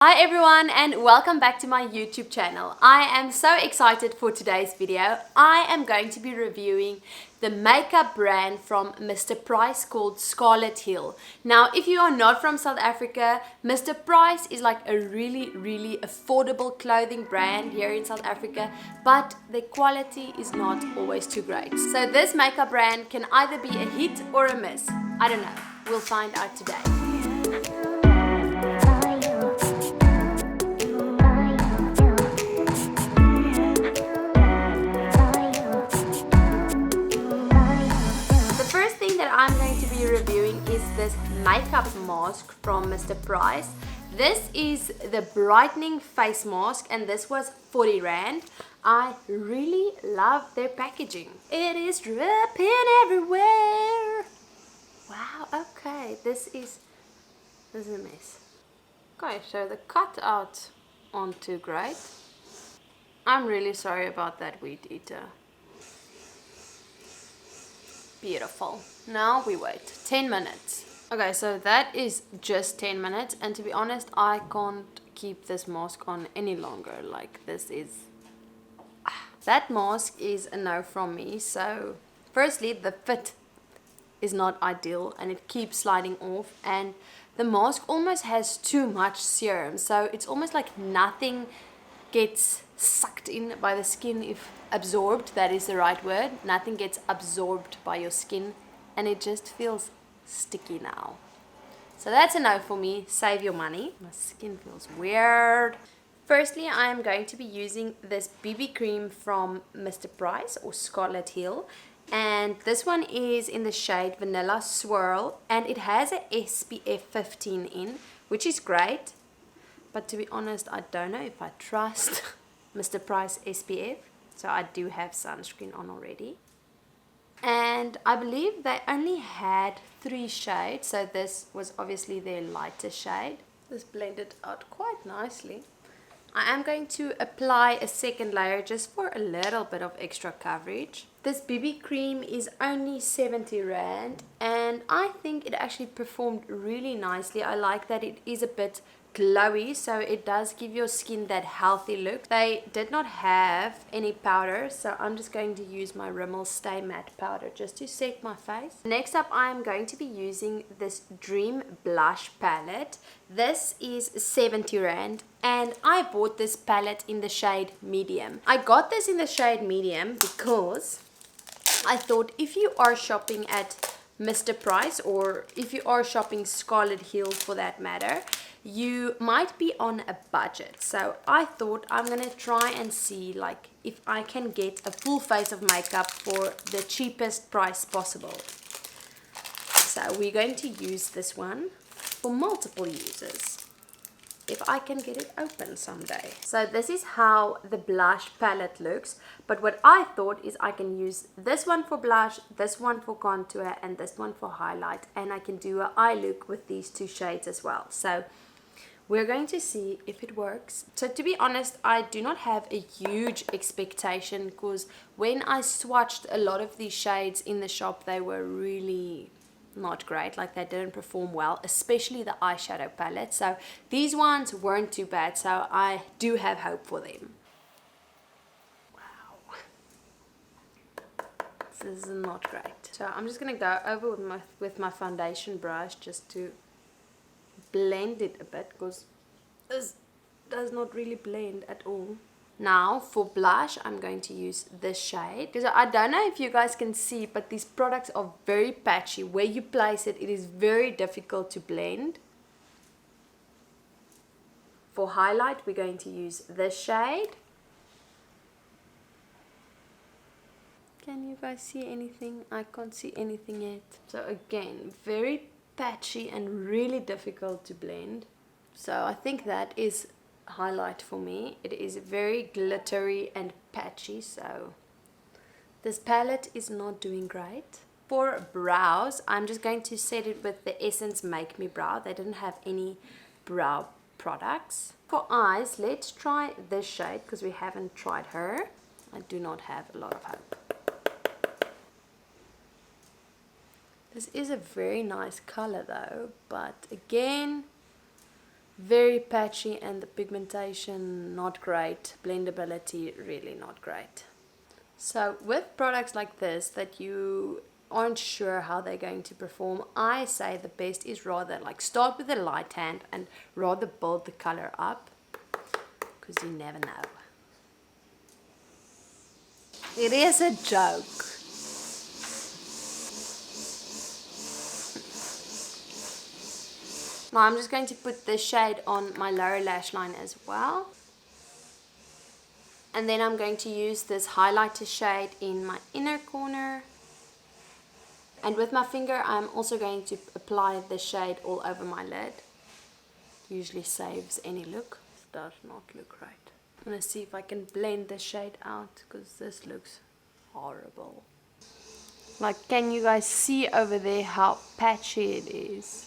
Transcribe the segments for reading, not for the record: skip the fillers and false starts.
Hi everyone and welcome back to my YouTube channel. I am so excited for today's video. I am going to be reviewing the makeup brand from Mr. Price called Scarlet. Now, if you are not from South Africa, Mr. Price is like a really affordable clothing brand here in South Africa, but the quality is not always too great. So this makeup brand can either be a hit or a miss. I don't know. We'll find out today. I'm going to be reviewing is this makeup mask from Mr. Price. This is the Brightening face mask and this was 40 Rand. I really love their packaging. It is dripping everywhere. Wow, okay, this is a mess. Okay, so the cutout aren't too great. I'm really sorry about that, weed eater. Beautiful. Now we wait 10 minutes. Okay, so that is just 10 minutes, and to be honest, I can't keep this mask on any longer. Like, this is that mask is a no from me. So firstly, the fit is not ideal and it keeps sliding off, and the mask almost has too much serum, so it's almost like nothing gets sucked in by the skin. If absorbed, that is the right word, nothing gets absorbed by your skin, and it just feels sticky now. So that's a no for me. Save your money. My skin feels weird. Firstly, I am going to be using this BB cream from Mr. Price or Scarlet, and this one is in the shade Vanilla Swirl, and it has a SPF 15 in, which is great. But to be honest, I don't know if I trust Mr. Price SPF. So I do have sunscreen on already. And I believe they only had 3 shades. So this was obviously their lighter shade. This blended out quite nicely. I am going to apply a second layer just for a little bit of extra coverage. This BB cream is only 70 Rand. And I think it actually performed really nicely. I like that it is a bit glowy, so it does give your skin that healthy look. They did not have any powder, so I'm just going to use my Rimmel Stay Matte powder just to set my face. Next up, I am going to be using this Dream Blush palette. This is 70 Rand, and I bought this palette in the shade medium. I got this in the shade medium because I thought if you are shopping at Mr. Price, or if you are shopping Scarlet for that matter, you might be on a budget. So I thought I'm gonna try and see like if I can get a full face of makeup for the cheapest price possible. So we're going to use this one for multiple uses if I can get it open someday. So this is how the blush palette looks, but what I thought is I can use this one for blush, this one for contour, and this one for highlight, and I can do an eye look with these 2 shades as well. So we're going to see if it works. So to be honest, I do not have a huge expectation because when I swatched a lot of these shades in the shop, they were really not great. Like, they didn't perform well, especially the eyeshadow palette. So these ones weren't too bad, so I do have hope for them. Wow, this is not great. So I'm just gonna go over with my foundation brush just to blend it a bit, because this does not really blend at all. Now for blush, I'm going to use this shade, because I don't know if you guys can see, but these products are very patchy. Where you place it, it is very difficult to blend. For highlight, we're going to use this shade. Can you guys see anything? I can't see anything yet. So again, very patchy and really difficult to blend. So I think that is highlight for me. It is very glittery and patchy, so this palette is not doing great. For brows, I'm just going to set it with the Essence Make Me Brow. They didn't have any brow products. For eyes, let's try this shade because we haven't tried her. I do not have a lot of hope. This is a very nice color though, but again, very patchy, and the pigmentation not great, blendability really not great. So with products like this that you aren't sure how they're going to perform, I say the best is rather like start with a light hand and rather build the color up, because you never know. It is a joke. Now I'm just going to put this shade on my lower lash line as well. And then I'm going to use this highlighter shade in my inner corner. And with my finger, I'm also going to apply the shade all over my lid. Usually saves any look. Does not look right. I'm going to see if I can blend the shade out, because this looks horrible. Like, can you guys see over there how patchy it is?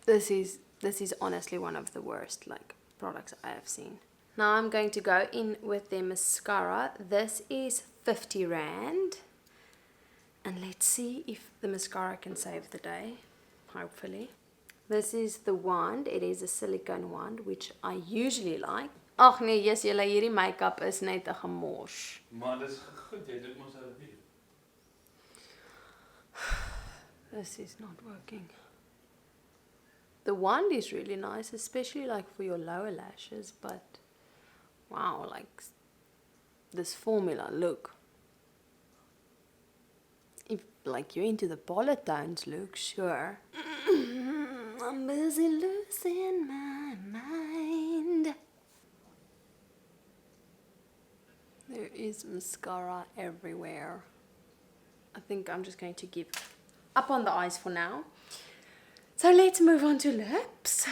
This is honestly one of the worst like products I have seen. Now I'm going to go in with the mascara. This is 50 Rand. And let's see if the mascara can save the day. Hopefully. This is the wand. It is a silicone wand, which I usually like. Ag nee, yes, julle hierdie make-up is net 'n gemors. Maar dis goed, jy doen mos alweer. This is not working. The wand is really nice, especially like for your lower lashes, but wow, like this formula, look. If like you're into the polytones look, sure. I'm busy losing my mind. There is mascara everywhere. I think I'm just going to give up on the eyes for now. So let's move on to lips.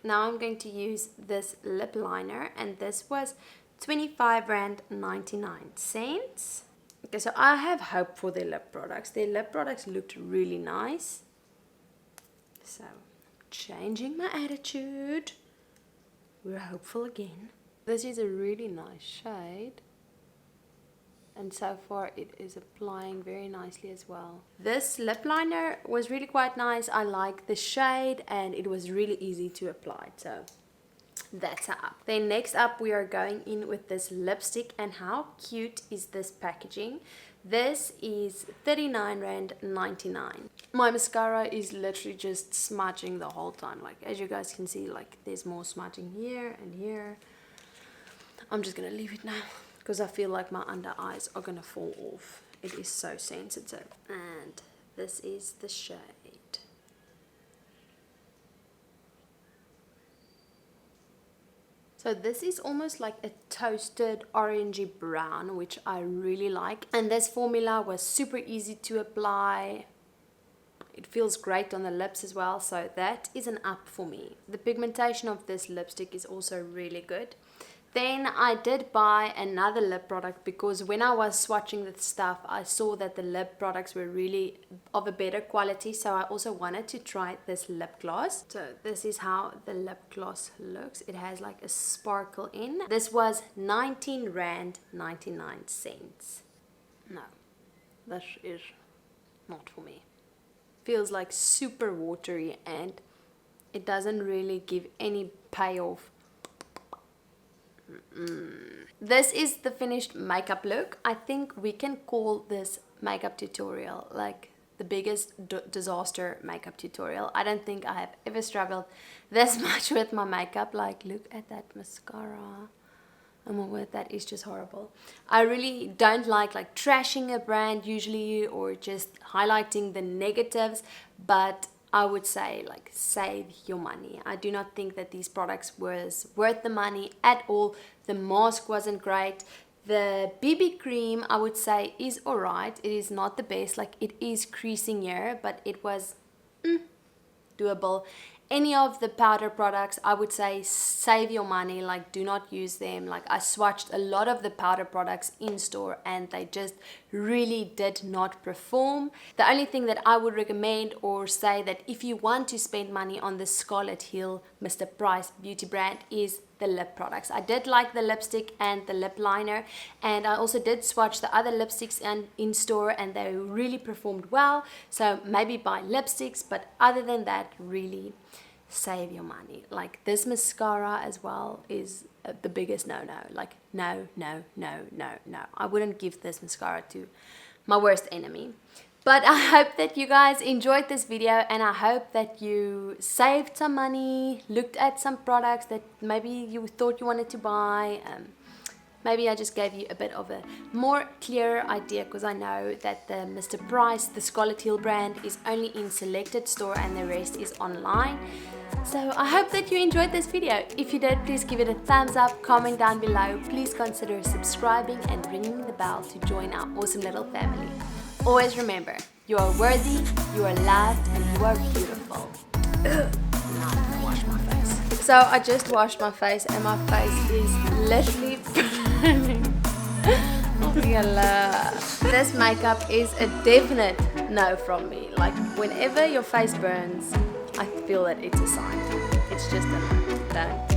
Now I'm going to use this lip liner, and this was 25 Rand 99 cents. Okay, so I have hope for their lip products. Their lip products looked really nice. So, changing my attitude. We're hopeful again. This is a really nice shade. And so far it is applying very nicely as well. This lip liner was really quite nice. I like the shade and it was really easy to apply. So that's up. Then next up we are going in with this lipstick, and how cute is this packaging? This is 39 Rand 99. My mascara is literally just smudging the whole time. Like as you guys can see, like there's more smudging here and here. I'm just gonna leave it now, because I feel like my under eyes are gonna fall off. It is so sensitive. And this is the shade. So this is almost like a toasted orangey brown, which I really like. And this formula was super easy to apply. It feels great on the lips as well, so that is an up for me. The pigmentation of this lipstick is also really good. Then I did buy another lip product, because when I was swatching the stuff, I saw that the lip products were really of a better quality. So I also wanted to try this lip gloss. So this is how the lip gloss looks. It has like a sparkle in. This was 19 Rand 99 cents. No, this is not for me. Feels like super watery and it doesn't really give any payoff. This is the finished makeup look. I think we can call this makeup tutorial like the biggest disaster makeup tutorial. I don't think I have ever struggled this much with my makeup. Like, look at that mascara. Oh my word, that is just horrible. I really don't like trashing a brand usually, or just highlighting the negatives, but I would say like save your money. I do not think that these products was worth the money at all. The mask wasn't great. The BB cream I would say is alright. It is not the best. Like, it is creasing here, but it was doable. Any of the powder products, I would say save your money. Like, do not use them. Like, I swatched a lot of the powder products in store and they just really did not perform. The only thing that I would recommend or say that if you want to spend money on the Scarlet Hill Mr. Price beauty brand is the lip products. I did like the lipstick and the lip liner, and I also did swatch the other lipsticks in store and they really performed well. So maybe buy lipsticks, but other than that, really save your money. Like this mascara as well is the biggest no-no. Like no. I wouldn't give this mascara to my worst enemy. But I hope that you guys enjoyed this video, and I hope that you saved some money, looked at some products that maybe you thought you wanted to buy. Maybe I just gave you a bit of a more clear idea, because I know that the Mr. Price, the Scarlet Hill brand, is only in selected store and the rest is online. So I hope that you enjoyed this video. If you did, please give it a thumbs up, comment down below. Please consider subscribing and ringing the bell to join our awesome little family. Always remember, you are worthy, you are loved, and you are beautiful. Now I'm gonna wash my face. So I just washed my face and my face is literally burning. This makeup is a definite no from me. Like whenever your face burns, I feel that it's a sign. It's just a no. Don't.